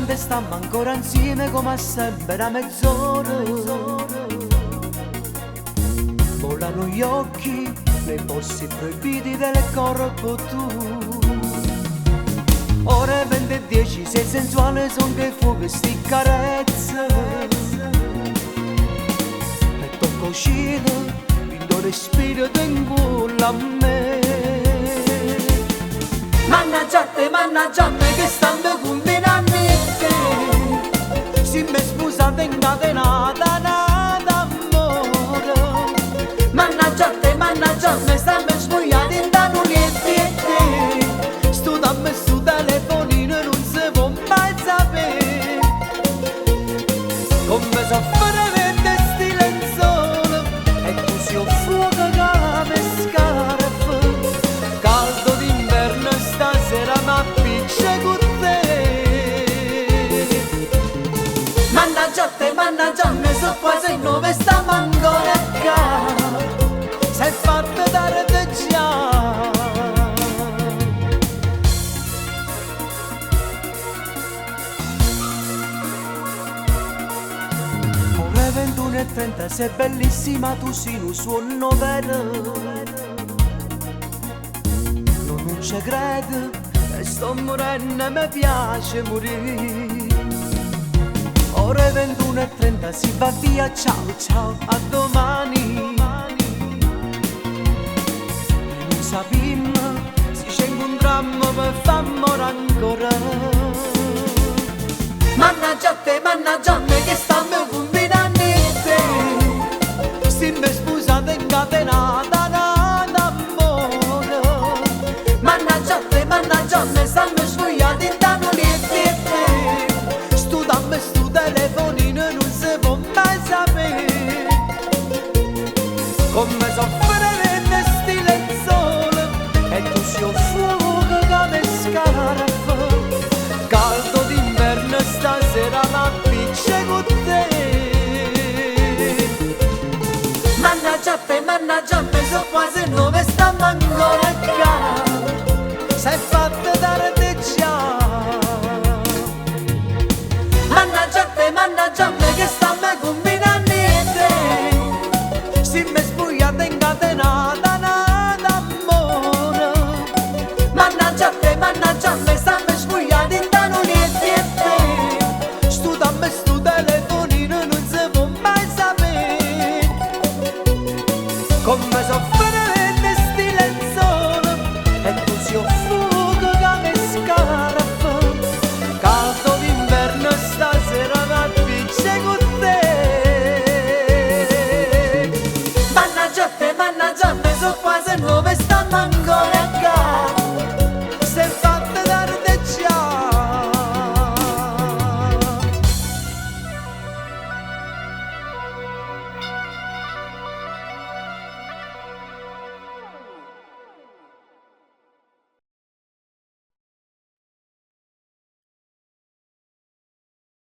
veramente stiamo ancora insieme come sempre a mezz'ora. Volano gli occhi nei posti proibiti del corpo tu. Ore 20 e 10 sei sensuale, son che fuoco sti carezze. E tocco uscire, il tuo respiro tengo a me. Mannaggia a me che stanno combinando te. Si mi scusate incatenata d'amore. Mannaggia a me stanno spogliati in danno niente e te. Sto dammi sto telefonino non si può mai sapere. Come soffre verde sti lenzuola e tu si ho fuoco che mi scarpa. Caldo d'inverno stasera m'appiccia con te. Mannaggia a me so quasi 9 stiamo ancora qua. Sei fatta tardi già. Ore 21:30 sei bellissima, tu sei un suono vero. Non ci credo e sto morendo e mi piace morire. Ore 21:30 si va via, ciao, a domani. Non sappiamo se ci incontriamo per fare ancora. Mannaggia a me che stiamo combinando te. Si mi scusate incatenata d'amore. Mannaggia a me stanno svogliati in danno niente e te. Sto telefonino non si può mai sapere. Come soffre verde sti lenzuola e tu si ho fuoco che mi scarpa. Caldo d'inverno stasera m'appiccia con te. Mannaggia a me so quasi 9 stiamo ancora qua. Sei fatta tardi già. Mannaggia a me che stiamo combinando te. Si mi sbugliate incatenata d'amore. Mannaggia a me stiamo sbugliati in danno niente e te. Sto telefonino non si può mai sapere. Come soffre verde sti lenzuola e tu si offre.